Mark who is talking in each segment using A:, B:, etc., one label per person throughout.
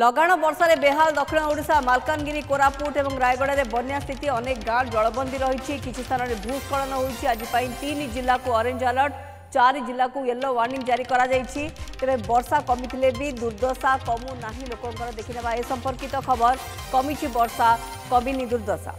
A: लगाण वर्षा बेहाल दक्षिण ओडिशा मालकानगिरी कोरापुट और रायगड़ा में बन्या स्थिति अनेक गांव जलबंदी रही किसी स्थान में भूस्खलन होती आज 3 जिला को ऑरेंज अलर्ट 4 जिला को येलो वार्निंग जारी करा तेज वर्षा कमी भी दुर्दशा कमु ना लोक देखने ए संपर्कित खबर कमी वर्षा कमिनी दुर्दशा।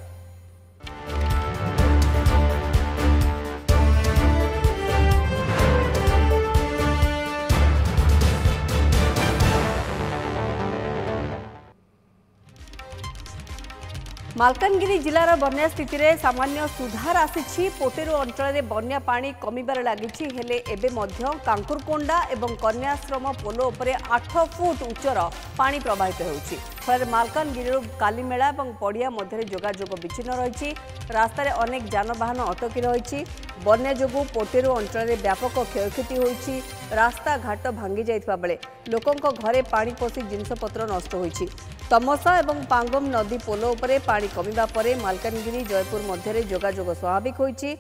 A: मालकानगिरी जिलार बन्या स्थिति रे सामान्य सुधार आसी पोटेरू अंचल में बन्या पानी कमिबार लगी हेले एबे मध्य कांकुरकोंडा एवं कन्याश्रम पोलो उपरे 8 फुट उच्चर पानी प्रवाहित होउछि फल मालकानगिरी कालीमेला और पड़िया मध्य जोगाजोग विच्छिन्न रही रास्तार अनेक जानवाहन अटकी रही बन्या जोगु पोटेरू अंचल में व्यापक क्षयक्षति होइछि रास्ता घाट भांगी जाइतबा बेले लोकंक घरे पानी पशि जिनसपत्र नष्ट होइछि तमसा और पांगम नदी पोलो उपरे पानी कमिबा परे मालकानगिरी जयपुर मध्य जोगाजोग स्वाभाविक होइछि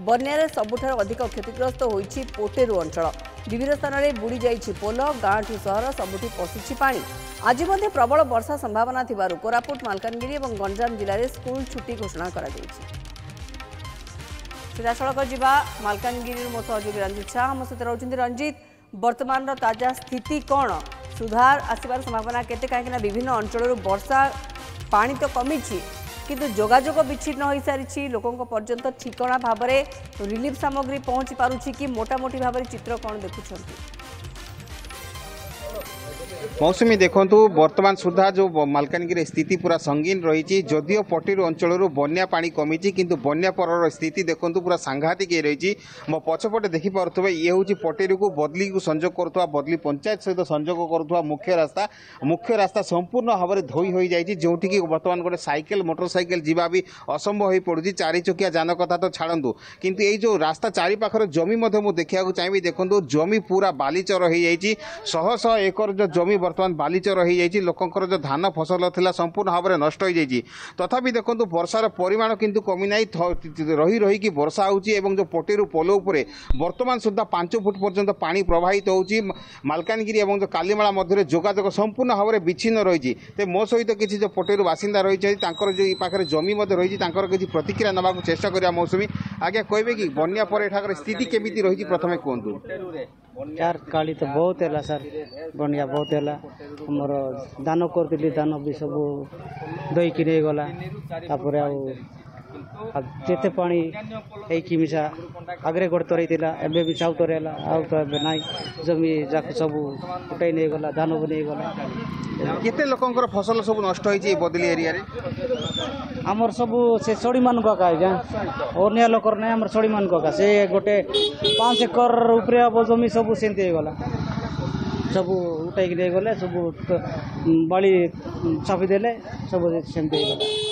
A: बन्यारे सबुठार अधिक क्षतिग्रस्त होइछि पोटेरू अंचल विभिन्न स्थान में बुड़ी जाइछि पोलो गाँठू सहर सबुठी पशिछि पानी आज मध्य प्रबल वर्षा संभावना थिबारु कोरापुट मालकानगिरी और गंजाम जिले में स्कूल छुट्टी घोषणा करा जाइछि। सीधासलख जिबा मालकानगिरी मो सहयोगी रंजित शाह हम सहित रहुछन्ति। रंजित, वर्तमान ताजा स्थिति कौन सुधार आसबार संभावना केते कहीं विभिन्न अंचल वर्षा पानी तो कमी किंतु जोगाजोग विच्छिन्न हो सारी लोकों पर्यंत ठिकणा भाव में रिलीफ सामग्री पहुँची पारुछि कि मोटामोटी भाव में चित्र कौन देखुं?
B: मौसुमी देखु वर्तमान सुधा जो मालकानगिरी स्थिति पूरा संगीन रही जदियो पटेरू अंचल बन्या पानी कमी किंतु बन्या पर स्थिति देखु पूरा सांघातिक रही मो पछपटे देखिपे ये हूँ पटेरू को बदली को संजोग करुवा बदली पंचायत सहित संजोग करुवा मुख्य रास्ता संपूर्ण भाव में धोई हो जाए जो बर्तमान गोटे साइकेल मोटरसाइकेल जीवा भी असंभव हो पड़ी 4 चकिया जान कथा तो छाड़ू किंतु ये जो रास्ता चारिपाखर जमी देखा चाहिए देखो जमी पूरा बालीचर हो जाए शह शह एकर जो जमी बर्तमान बालीचर हो जाए लोकंर जो धान फसल थिला संपूर्ण भाव में नष्ट हो जाए तथापि देखो वर्षार परिमाण किंतु कमी ना रही रही कि वर्षा होची एवं जो पटेरू पोलो उपरे वर्तमान सुधा 5 फुट पर्यंत पानी प्रवाहित होची मालकानगिरी और जो कालीमेला मध्य जोगाजोग संपूर्ण भाव में विच्छिन्न रही मो सहित किसी जो पटेरू बासिंदा रही जो पाखे जमी रही किसी प्रतिक्रिया नवा चेष्टा करा मौसुमी आगे कहबे कि बन्या पर एठाकर स्थिति केमिति रही प्रथमे कहतु?
C: यार काली तो बहुत है सर बनिया बहुत है मोर दान करी दान भी सब दई कि नहीं गला जेते पानी एक मिशा आगे गोटे तरेला एबे भी चाउ तरेला आउ तो एबे नाई जमी जाक सब उठाई नहीं गला धान भी नहीं गला
B: केते लोकंकर फसल सब नष्ट होई बदली एरिया रे
C: आमर सब से सड़ी मान का आज्ञा अन्य लोकर ना आमर सड़ी मान का से गोटे 5 एकर ऊपर अब जमी सब सेंती गला सब उठाई नहीं गले सब बाड़ी छापी देले सब सेंती गला।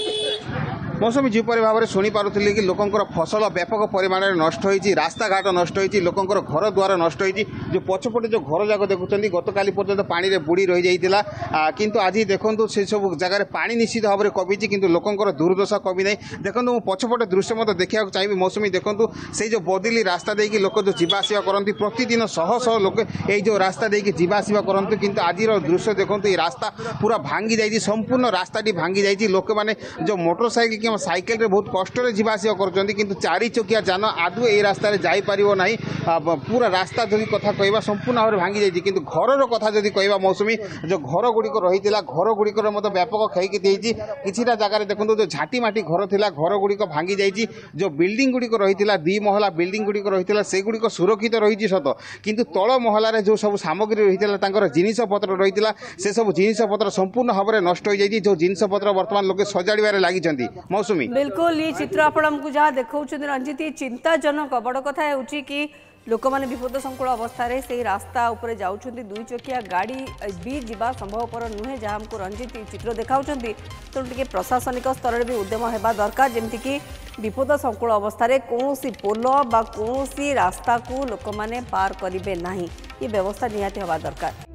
B: मौसमी जीपर भाव में शुणी पार्थिली कि लोकंर फसल व्यापक परिमाण में नष्ट होती रास्ता घाट नष्ट होती लोकंर घर द्वार नष्ट होती जो पछपटे जो घर जाक देखुं गतकाली पर्यंत पानी में बुड़ी रही जाता किंतु आज देखो से सब जगह पानी निश्चित भाव में कमी किंतु लोकंर दुर्दशा कमी ना देखो मुझे पछपटे दृश्य देखा चाहिए मौसमी देखो से जो बदली रास्ता देकी लोक जो जावासवा करती प्रतिदिन शह शह लोक जो रास्ता देकी जावासवा करते किंतु आज दृश्य देखो ये रास्ता पूरा भांगी जाइए संपूर्ण रास्ताटी भांगी जाइए लोक मैंने जो मोटरसाइकिल साइकेल रे बहुत कष्ट जावासवा करछन्ती किंतु 4 चकिया जान आदु ए रास्ता रे जाई परिबो नाही पूरा रास्ता जदि कथा कहबा संपूर्ण भाव भांगी जाइए किंतु घर कथा जदि कहबा मौसुमी जो घर गुड़िक रही घर गुड़िक व्यापक क्षयक्षति किछिटा जगह देखो जो झाटी माटी घर थिला घर गुड़िक भांगी जाइए जो बिल्डिंग गुड़िक रही 2 महला बिल्डिंग गुड़िक रही से गुड़िक सुरक्षित रही सत किंतु तल महलार जो सब सामग्री रही जिनिस पत्र रही से सब जिनिस पत्र संपूर्ण भाव में नष्ट हो जाइए जो जिनिस पत्र वर्तमान लोके सजाड़े लगी मौसुमी
A: बिल्कुल ये चित्र आपको जहाँ देखा रंजित ये चिंताजनक बड़ कथा है कि लोक मैंने विपद संकुल अवस्था से रास्ता उपरे जाउछन्ति 2 चकिया गाड़ी भी जीवा संभवपर नुहे जहाँ हमको रंजित चित्र देखा तेणु प्रशासनिक स्तर में भी उद्यम होगा दरकार जमती कि विपद संकुल अवस्था कौन पोल बा कौन रास्ता को लोक मैंने पार करेंगे ना ये व्यवस्था निहाती होगा दरकार।